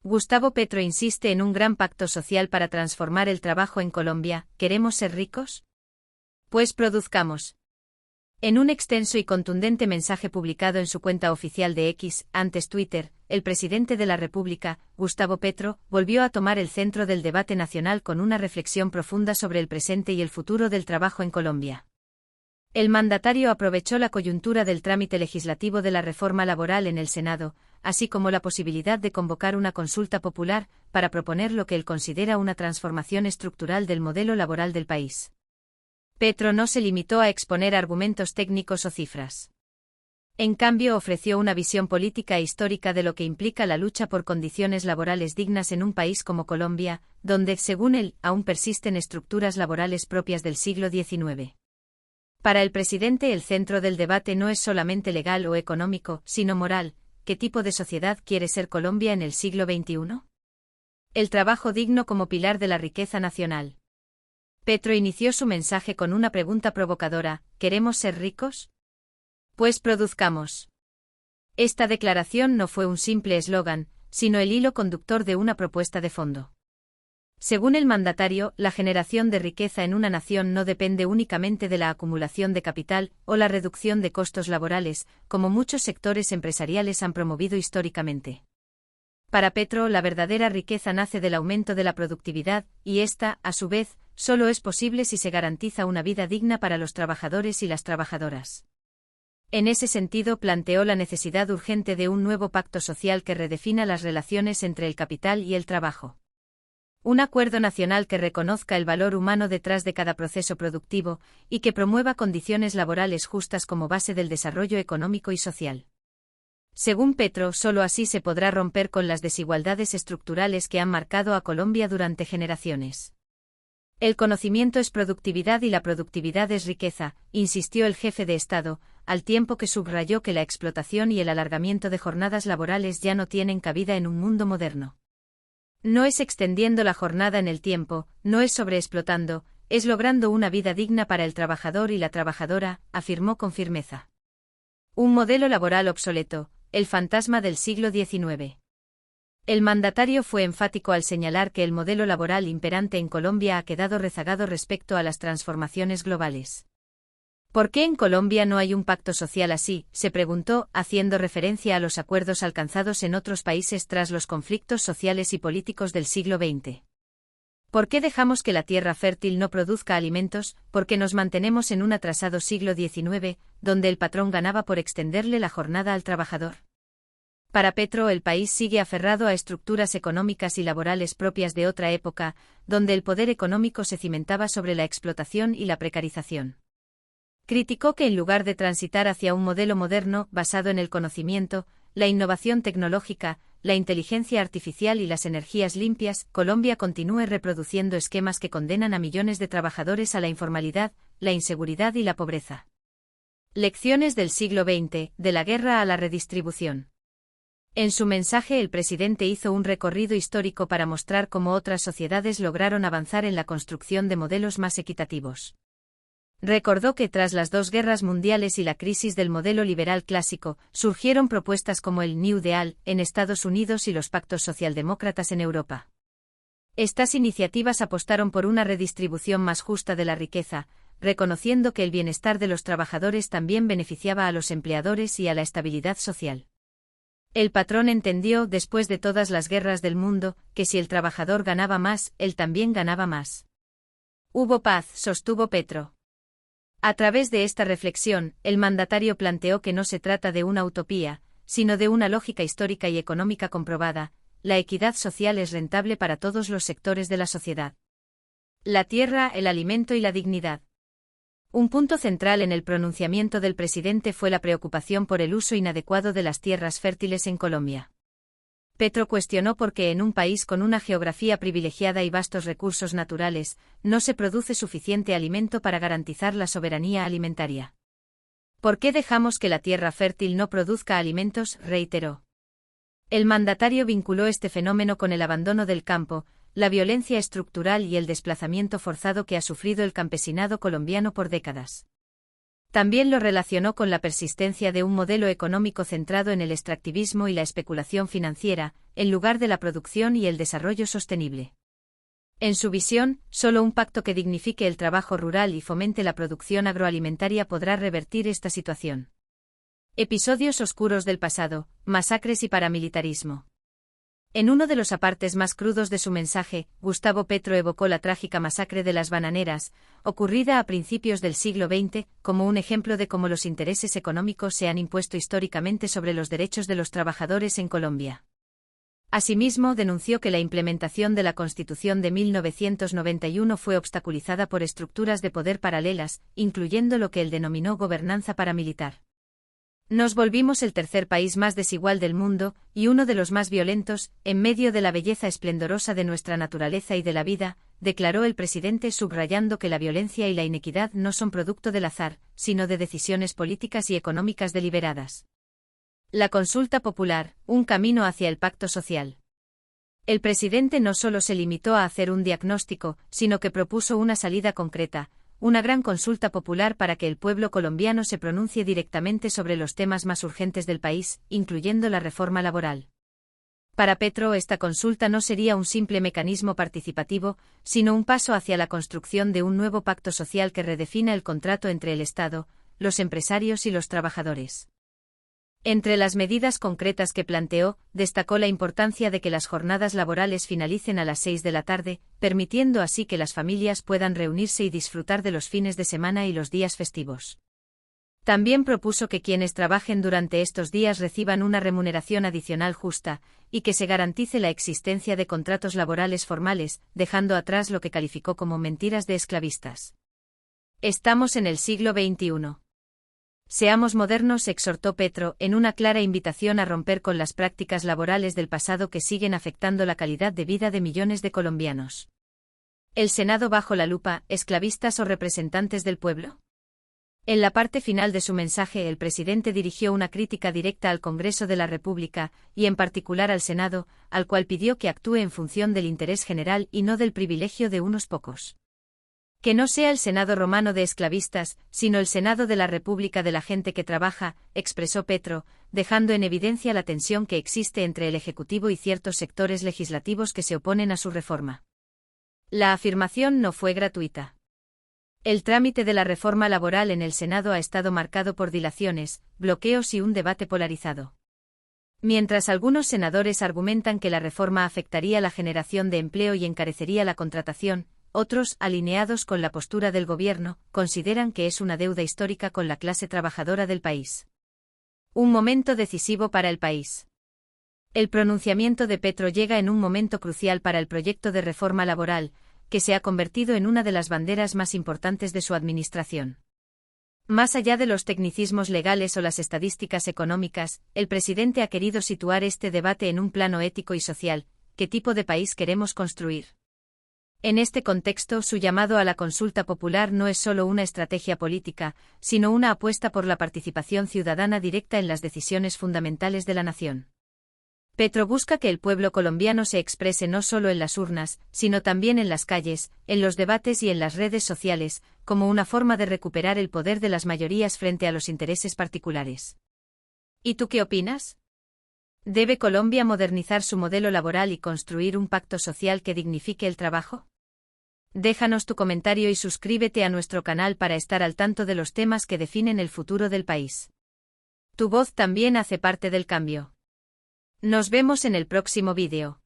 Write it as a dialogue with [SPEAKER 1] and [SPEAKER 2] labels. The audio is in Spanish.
[SPEAKER 1] Gustavo Petro insiste en un gran pacto social para transformar el trabajo en Colombia. ¿Queremos ser ricos? Pues produzcamos. En un extenso y contundente mensaje publicado en su cuenta oficial de X, antes Twitter, el presidente de la República, Gustavo Petro, volvió a tomar el centro del debate nacional con una reflexión profunda sobre el presente y el futuro del trabajo en Colombia. El mandatario aprovechó la coyuntura del trámite legislativo de la reforma laboral en el Senado, así como la posibilidad de convocar una consulta popular para proponer lo que él considera una transformación estructural del modelo laboral del país. Petro no se limitó a exponer argumentos técnicos o cifras. En cambio, ofreció una visión política e histórica de lo que implica la lucha por condiciones laborales dignas en un país como Colombia, donde, según él, aún persisten estructuras laborales propias del siglo XIX. Para el presidente, el centro del debate no es solamente legal o económico, sino moral. ¿Qué tipo de sociedad quiere ser Colombia en el siglo XXI? El trabajo digno como pilar de la riqueza nacional. Petro inició su mensaje con una pregunta provocadora: ¿queremos ser ricos? Pues produzcamos. Esta declaración no fue un simple eslogan, sino el hilo conductor de una propuesta de fondo. Según el mandatario, la generación de riqueza en una nación no depende únicamente de la acumulación de capital o la reducción de costos laborales, como muchos sectores empresariales han promovido históricamente. Para Petro, la verdadera riqueza nace del aumento de la productividad, y esta, a su vez, solo es posible si se garantiza una vida digna para los trabajadores y las trabajadoras. En ese sentido, planteó la necesidad urgente de un nuevo pacto social que redefina las relaciones entre el capital y el trabajo. Un acuerdo nacional que reconozca el valor humano detrás de cada proceso productivo y que promueva condiciones laborales justas como base del desarrollo económico y social. Según Petro, solo así se podrá romper con las desigualdades estructurales que han marcado a Colombia durante generaciones. El conocimiento es productividad y la productividad es riqueza, insistió el jefe de Estado, al tiempo que subrayó que la explotación y el alargamiento de jornadas laborales ya no tienen cabida en un mundo moderno. No es extendiendo la jornada en el tiempo, no es sobreexplotando, es logrando una vida digna para el trabajador y la trabajadora, afirmó con firmeza. Un modelo laboral obsoleto, el fantasma del siglo XIX. El mandatario fue enfático al señalar que el modelo laboral imperante en Colombia ha quedado rezagado respecto a las transformaciones globales. ¿Por qué en Colombia no hay un pacto social así?, se preguntó, haciendo referencia a los acuerdos alcanzados en otros países tras los conflictos sociales y políticos del siglo XX. ¿Por qué dejamos que la tierra fértil no produzca alimentos? Porque nos mantenemos en un atrasado siglo XIX, donde el patrón ganaba por extenderle la jornada al trabajador. Para Petro, el país sigue aferrado a estructuras económicas y laborales propias de otra época, donde el poder económico se cimentaba sobre la explotación y la precarización. Criticó que en lugar de transitar hacia un modelo moderno, basado en el conocimiento, la innovación tecnológica, la inteligencia artificial y las energías limpias, Colombia continúe reproduciendo esquemas que condenan a millones de trabajadores a la informalidad, la inseguridad y la pobreza. Lecciones del siglo XX, de la guerra a la redistribución. En su mensaje, el presidente hizo un recorrido histórico para mostrar cómo otras sociedades lograron avanzar en la construcción de modelos más equitativos. Recordó que tras las dos guerras mundiales y la crisis del modelo liberal clásico, surgieron propuestas como el New Deal en Estados Unidos y los pactos socialdemócratas en Europa. Estas iniciativas apostaron por una redistribución más justa de la riqueza, reconociendo que el bienestar de los trabajadores también beneficiaba a los empleadores y a la estabilidad social. El patrón entendió, después de todas las guerras del mundo, que si el trabajador ganaba más, él también ganaba más. Hubo paz, sostuvo Petro. A través de esta reflexión, el mandatario planteó que no se trata de una utopía, sino de una lógica histórica y económica comprobada: la equidad social es rentable para todos los sectores de la sociedad. La tierra, el alimento y la dignidad. Un punto central en el pronunciamiento del presidente fue la preocupación por el uso inadecuado de las tierras fértiles en Colombia. Petro cuestionó por qué en un país con una geografía privilegiada y vastos recursos naturales, no se produce suficiente alimento para garantizar la soberanía alimentaria. ¿Por qué dejamos que la tierra fértil no produzca alimentos?, reiteró. El mandatario vinculó este fenómeno con el abandono del campo, la violencia estructural y el desplazamiento forzado que ha sufrido el campesinado colombiano por décadas. También lo relacionó con la persistencia de un modelo económico centrado en el extractivismo y la especulación financiera, en lugar de la producción y el desarrollo sostenible. En su visión, solo un pacto que dignifique el trabajo rural y fomente la producción agroalimentaria podrá revertir esta situación. Episodios oscuros del pasado, masacres y paramilitarismo. En uno de los apartes más crudos de su mensaje, Gustavo Petro evocó la trágica masacre de las bananeras, ocurrida a principios del siglo XX, como un ejemplo de cómo los intereses económicos se han impuesto históricamente sobre los derechos de los trabajadores en Colombia. Asimismo, denunció que la implementación de la Constitución de 1991 fue obstaculizada por estructuras de poder paralelas, incluyendo lo que él denominó gobernanza paramilitar. Nos volvimos el tercer país más desigual del mundo, y uno de los más violentos, en medio de la belleza esplendorosa de nuestra naturaleza y de la vida, declaró el presidente, subrayando que la violencia y la inequidad no son producto del azar, sino de decisiones políticas y económicas deliberadas. La consulta popular, un camino hacia el pacto social. El presidente no solo se limitó a hacer un diagnóstico, sino que propuso una salida concreta, una gran consulta popular para que el pueblo colombiano se pronuncie directamente sobre los temas más urgentes del país, incluyendo la reforma laboral. Para Petro, esta consulta no sería un simple mecanismo participativo, sino un paso hacia la construcción de un nuevo pacto social que redefina el contrato entre el Estado, los empresarios y los trabajadores. Entre las medidas concretas que planteó, destacó la importancia de que las jornadas laborales finalicen a las 6 de la tarde, permitiendo así que las familias puedan reunirse y disfrutar de los fines de semana y los días festivos. También propuso que quienes trabajen durante estos días reciban una remuneración adicional justa, y que se garantice la existencia de contratos laborales formales, dejando atrás lo que calificó como mentiras de esclavistas. Estamos en el siglo XXI. Seamos modernos, exhortó Petro, en una clara invitación a romper con las prácticas laborales del pasado que siguen afectando la calidad de vida de millones de colombianos. ¿El Senado bajo la lupa, esclavistas o representantes del pueblo? En la parte final de su mensaje, el presidente dirigió una crítica directa al Congreso de la República, y en particular al Senado, al cual pidió que actúe en función del interés general y no del privilegio de unos pocos. Que no sea el Senado romano de esclavistas, sino el Senado de la República de la gente que trabaja, expresó Petro, dejando en evidencia la tensión que existe entre el Ejecutivo y ciertos sectores legislativos que se oponen a su reforma. La afirmación no fue gratuita. El trámite de la reforma laboral en el Senado ha estado marcado por dilaciones, bloqueos y un debate polarizado. Mientras algunos senadores argumentan que la reforma afectaría la generación de empleo y encarecería la contratación, otros, alineados con la postura del gobierno, consideran que es una deuda histórica con la clase trabajadora del país. Un momento decisivo para el país. El pronunciamiento de Petro llega en un momento crucial para el proyecto de reforma laboral, que se ha convertido en una de las banderas más importantes de su administración. Más allá de los tecnicismos legales o las estadísticas económicas, el presidente ha querido situar este debate en un plano ético y social. ¿Qué tipo de país queremos construir? En este contexto, su llamado a la consulta popular no es solo una estrategia política, sino una apuesta por la participación ciudadana directa en las decisiones fundamentales de la nación. Petro busca que el pueblo colombiano se exprese no solo en las urnas, sino también en las calles, en los debates y en las redes sociales, como una forma de recuperar el poder de las mayorías frente a los intereses particulares. ¿Y tú qué opinas? ¿Debe Colombia modernizar su modelo laboral y construir un pacto social que dignifique el trabajo? Déjanos tu comentario y suscríbete a nuestro canal para estar al tanto de los temas que definen el futuro del país. Tu voz también hace parte del cambio. Nos vemos en el próximo vídeo.